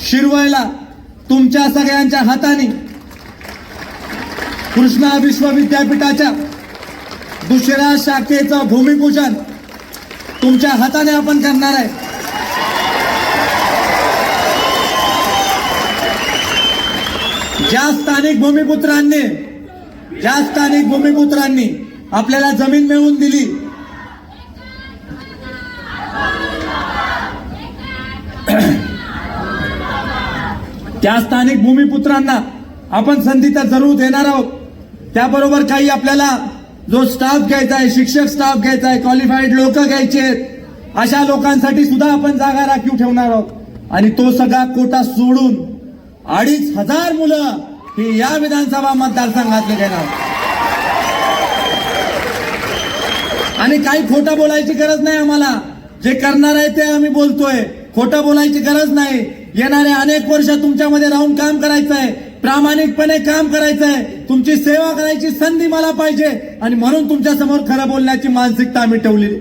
शिरवळला तुमच्या सगळ्यांच्या हाताने कृष्णा विश्वविद्यापीठाच्या दुसऱ्या शाखेचं भूमिपूजन तुमच्या हाताने आपण करणार आहे। ज्या स्थानिक भूमिपुत्रांनी आपल्याला जमीन मिळवून दिली, त्या स्थानिक भूमिपुत्रांना आपण संधी तर जरूर देणार आहोत। त्याबरोबर काही आपल्याला जो स्टाफ घ्यायचा आहे, शिक्षक स्टाफ घ्यायचा आहे, क्वालिफाईड लोक घ्यायचे आहेत, अशा लोकांसाठी सुद्धा आपण जागा राखीव ठेवणार आहोत। आणि तो सगळा कोटा सोडून 2500 मुलं ही या विधानसभा मतदारसंघातले घेणार। आणि काही खोटं बोलायची गरज नाही आम्हाला, जे करणार आहे ते आम्ही बोलतोय, खोटं बोलायची गरज नाही। येणारे अनेक वर्ष तुमच्यामध्ये राहून काम करायचं आहे, प्रामाणिकपणे काम करायचं आहे, तुमची सेवा करायची संधी मला पाहिजे, आणि म्हणून तुमच्या समोर खरं बोलण्याची मानसिकता आम्ही ठेवलेली।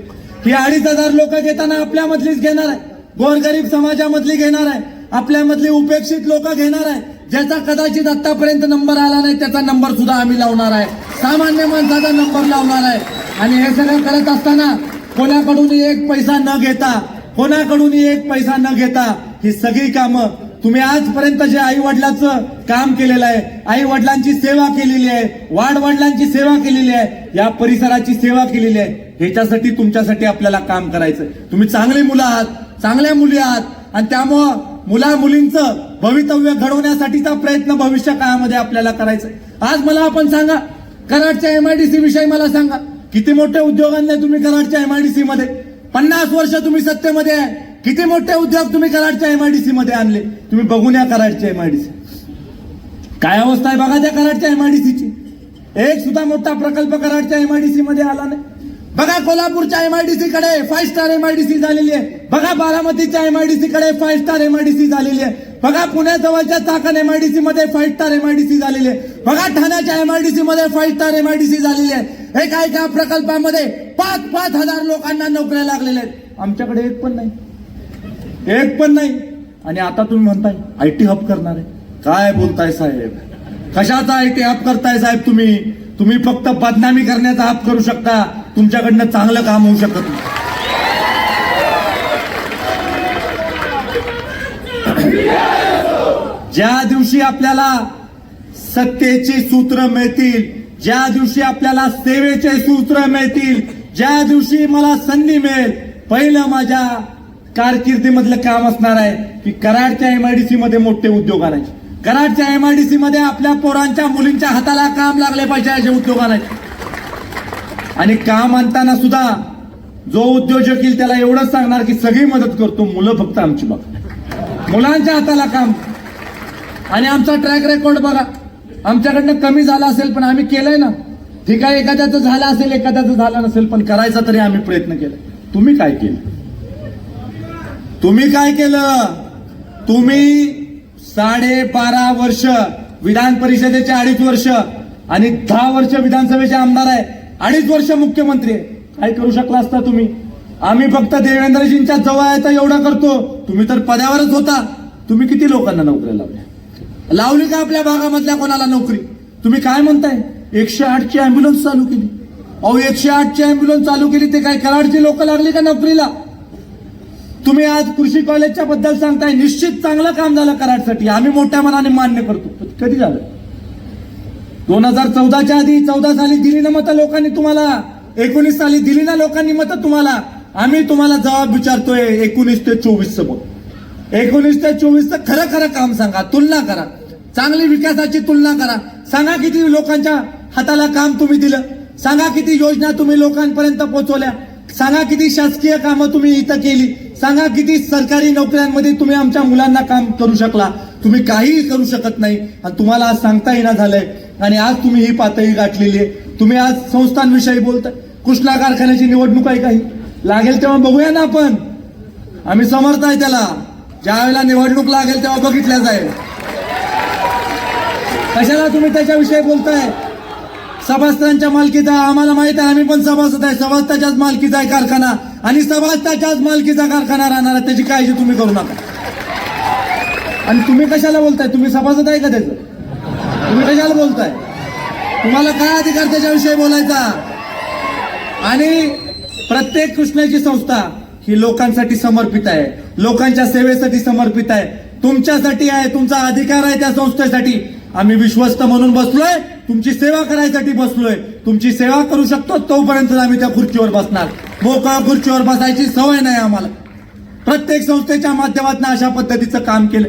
ही 2500 लोक घेताना आपल्यामधलीच घेणार आहे, गोरगरीब समाजामधली घेणार आहे, आपल्यामधली उपेक्षित लोक घेणार आहे, ज्याचा कदाचित आतापर्यंत नंबर आला नाही त्याचा नंबर सुद्धा आम्ही लावणार आहे, सामान्य माणसाचा नंबर लावणार आहे। आणि हे सगळं करत असताना कोणाकडून 1 पैसा न घेता ही सगळी कामं तुम्ही आजपर्यंत जे आई वडिलांचं काम केलेलं आहे, आई वडिलांची सेवा केलेली आहे, वाडवडिलांची सेवा केलेली आहे, या परिसराची सेवा केलेली आहे, ह्याच्यासाठी तुमच्यासाठी आपल्याला काम करायचं। तुम्ही चांगली मुलं आहात, चांगल्या मुली आहात, आणि त्यामुळं मुला मुलींचं भवितव्य घडवण्यासाठीचा प्रयत्न भविष्य काळामध्ये आपल्याला करायचं। आज मला आपण सांगा, कराडच्या MIDC विषयी मला सांगा, किती मोठे उद्योग आणले तुम्ही कराडच्या MIDC मध्ये? 50 वर्ष तुम्ही सत्तेमध्ये आहे, किती मोठे उद्योग तुम्ही कराडच्या MIDC मध्ये आणले? तुम्ही बघून या कराडच्या MIDC काय अवस्था आहे बघा त्या कराडच्या MIDCची। एक सुद्धा मोठा प्रकल्प कराडच्या MIDC मध्ये आला नाही। बघा कोल्हापूरच्या MIDC कडे 5 स्टार MIDC झालेली आहे, बघा बारामतीच्या MIDC कडे 5 स्टार MIDC झालेली आहे, बघा पुण्याजवळच्या चाकण MIDC मध्ये 5 स्टार MIDC झालेली आहे, बघा ठाण्याच्या MIDC मध्ये 5 स्टार MIDC झालेली आहे। एका प्रकल्पामध्ये 5-5 हजार लोकांना नोकऱ्या लागलेल्या आहेत, आमच्याकडे एक पण नाही। आणि आता तुम्ही म्हणताय IT हब करणार आहे, काय बोलताय साहेब? कशाचा IT हब करताय साहेब? तुम्ही फक्त बदनामी करण्याचा हब करू शकता, तुमच्याकडनं चांगलं काम होऊ शकत नाही। ज्या दिवशी आपल्याला सत्तेची सूत्र मिळतील, ज्या दिवशी आपल्याला सेवेचे सूत्र मिळतील, ज्या दिवशी मला संधी मिळेल, पहिलं माझ्या कारकिर्दीमधलं काम असणार आहे की कराडच्या MIDC मध्ये मोठे उद्योग आणायचे, कराडच्या MIDC मध्ये आपल्या पोरांच्या मुलींच्या हाताला काम लागले पाहिजे असे उद्योग आणायचे। आणि काम आणताना सुद्धा जो उद्योजक येईल त्याला एवढंच सांगणार की सगळी मदत करतो, मुलं फक्त आमची बघा, मुलांच्या हाताला काम। आणि आमचा ट्रॅक रेकॉर्ड बघा, आमच्याकडनं कमी झाला असेल पण आम्ही केलंय ना, ठीक आहे, एखाद्याचं झालं असेल एखाद्याचं झालं नसेल, पण करायचा तरी आम्ही प्रयत्न केला। तुम्ही काय केलं? तुम्ही 12.5 वर्ष विधान परिषदेचे, 2.5 वर्ष आणि 10 वर्ष विधानसभेचे आमदार आहे, 2.5 वर्ष मुख्यमंत्री आहे, काय करू शकला असता तुम्ही? आम्ही फक्त देवेंद्रजींच्या जवळ आहे तर एवढा करतो. तुम्ही तर पदावरच होता. तुम्ही किती लोकांना नोकऱ्या लावल्या? लावली का आपल्या भागामधल्या कोणाला नोकरी? तुम्ही काय म्हणताय 108 ची अँब्युलन्स चालू केली? अहो 108 ची अँब्युलन्स चालू केली ते काय कराडची लोक लागली का नोकरीला? तुम्ही आज कृषी कॉलेजच्या बद्दल सांगताय, निश्चित चांगलं काम झालं कराडसाठी, आम्ही मोठ्या मनाने मान्य करतो. कधी झालं? 2014च्या आधी 14 साली दिली ना मतं लोकांनी तुम्हाला, 19 साली दिली ना लोकांनी मतं तुम्हाला. आम्ही तुम्हाला जबाब विचारतोय 19 ते 24 चं. 19 ते 24 चं खरं खरं काम सांगा, तुलना करा, चांगली विकासाची तुलना करा. सांगा किती लोकांच्या हाताला काम तुम्ही दिलं, सांगा किती योजना तुम्ही लोकांपर्यंत पोहोचवल्या, सांगा किती शासकीय कामं तुम्ही इथं केली, सांगा किती सरकारी नोकऱ्यांमध्ये तुम्ही आमच्या मुलांना काम करू शकला. तुम्ही काहीही करू शकत नाही आणि तुम्हाला आज सांगता येईना झालंय. आणि आज तुम्ही ही पातळी गाठलेली आहे. तुम्ही आज संस्थांविषयी बोलताय. कृष्णा कारखान्याची निवडणूक आहे काही लागेल तेव्हा बघूया ना आपण. आम्ही समर्थ आहे त्याला. ज्या वेळेला निवडणूक लागेल तेव्हा बघितल्या जाईल. कशाला तुम्ही त्याच्याविषयी बोलताय? सभासदांच्या मालकीचा आम्हाला माहित आहे, आम्ही पण सभासद आहे. सभासदाच्याच मालकीचा आहे कारखाना आणि सभासदाच्याच मालकीचा कारखाना राहणार आहे. त्याची काळजी तुम्ही करू नका. आणि तुम्ही कशाला बोलताय? तुम्ही सभासद आहे का त्याचं? तुम्ही कशाला बोलताय? तुम्हाला काय अधिकार त्याच्याविषयी बोलायचा? आणि प्रत्येक कृष्णाची संस्था ही लोकांसाठी समर्पित आहे, लोकांच्या सेवेसाठी समर्पित आहे, तुमच्यासाठी आहे, तुमचा अधिकार आहे त्या संस्थेसाठी. आम्ही विश्वस्त म्हणून बसलोय, तुमची सेवा करायसाठी बसलोय. तुमची सेवा करू शकतो तोपर्यंत आम्ही त्या खुर्चीवर बसणार. मोकळ्या खुर्चीवर बसायची सवय नाही आम्हाला. प्रत्येक संस्थेच्या माध्यमातून अशा पद्धतीचं काम केलं.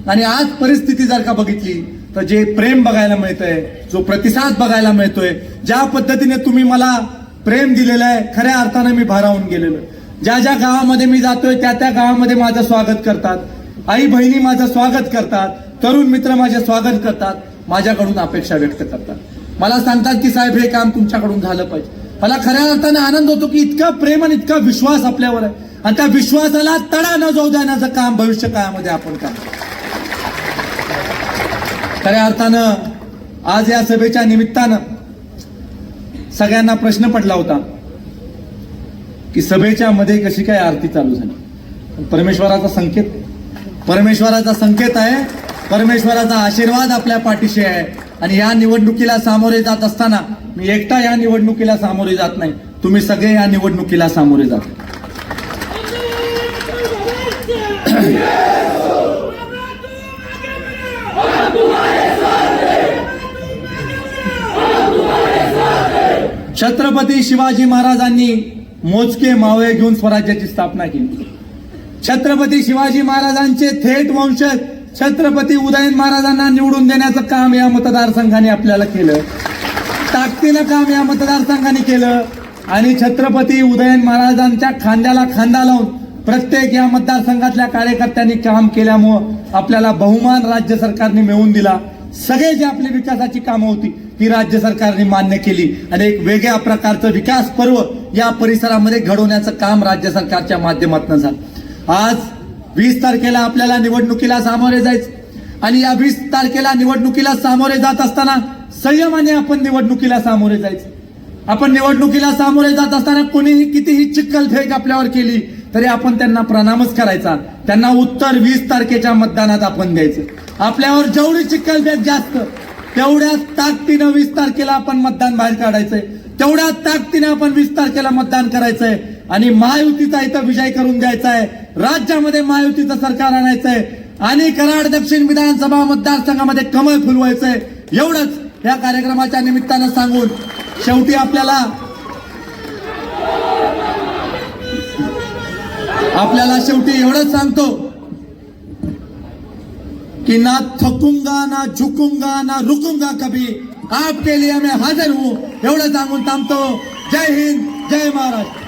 आणि आज परिस्थिती जर का बघितली तर जे प्रेम बघायला मिळतंय, जो प्रतिसाद बघायला मिळतोय, ज्या पद्धतीने तुम्ही मला प्रेम दिलेलं आहे, खऱ्या अर्थानं मी भारावून गेलेलो. ज्या ज्या गावामध्ये मी जातोय त्या त्या गावामध्ये माझं स्वागत करतात, आई बहिणी माझं स्वागत करतात, तरुण मित्र माझे स्वागत करतात, माझ्याकडून अपेक्षा व्यक्त करतात. मला सांगतात की साहेब हे काम तुमच्याकडून झालं पाहिजे. मला खऱ्या अर्थानं आनंद होतो की इतका प्रेम आणि इतका विश्वास आपल्यावर आहे आणि त्या विश्वासाला तडा न जाऊ देण्याचं काम भविष्य काळामध्ये आपण करतो. खऱ्या अर्थानं आज या सभेच्या निमित्तानं सगळ्यांना प्रश्न पडला होता की सभेच्या मध्ये कशी काय आरती चालू झाली. परमेश्वराचा संकेत आहे, परमेश्वराचा आशीर्वाद आपल्या पाठीशी आहे. आणि या निवडणुकीला सामोरे जात असताना मी एकटा या निवडणुकीला सामोरे जात नाही, तुम्ही सगळे या निवडणुकीला सामोरे जात. छत्रपती शिवाजी महाराजांनी मोजके मावळे घेऊन स्वराज्याची स्थापना केली. छत्रपती शिवाजी महाराजांचे थेट वंशज छत्रपती उदयन महाराजांना निवडून देण्याचं काम या मतदारसंघाने आपल्याला केलं, ताकदीनं काम या मतदारसंघाने केलं. आणि छत्रपती उदयन महाराजांच्या खांद्याला खांदा लावून प्रत्येक या मतदारसंघातल्या कार्यकर्त्यांनी काम केल्यामुळं आपल्याला बहुमान राज्य सरकारने मिळवून दिला. सगळे जे आपली विकासाची कामं होती ती राज्य सरकारने मान्य केली आणि एक वेगळ्या प्रकारचं विकास पर्व या परिसरामध्ये घडवण्याचं काम राज्य सरकारच्या माध्यमातून झालं. आज 20 तारखेला आपल्याला निवडणुकीला सामोरे जायचं आणि या 20 तारखेला निवडणुकीला सामोरे जात असताना संयमाने आपण निवडणुकीला सामोरे जायचं. आपण निवडणुकीला सामोरे जात असताना कोणीही कितीही चिखलफेक आपल्यावर केली तरी आपण त्यांना प्रणामच करायचा. त्यांना उत्तर 20 तारखेच्या मतदानात आपण द्यायचं. आपल्यावर जेवढी चिखलफेक जास्त तेवढ्या ताकदीनं 20 तारखेला आपण मतदान बाहेर काढायचंय, तेवढ्या ताकदीनं आपण 20 तारखेला मतदान करायचंय आणि महायुतीचा इथं विजय करून द्यायचा आहे. राज्यामध्ये महायुतीचं सरकार आणायचंय आणि कराड दक्षिण विधानसभा मतदारसंघामध्ये कमळ फुलवायचंय. एवढंच या कार्यक्रमाच्या निमित्तानं सांगून शेवटी आपल्याला शेवटी एवढंच सांगतो कि ना थकूंगा ना झुकूंगा ना रुकूंगा कभी, आपके लिए मैं हाजिर हूं. एवढं सांगून थांबतो. जय हिंद, जय महाराष्ट्र.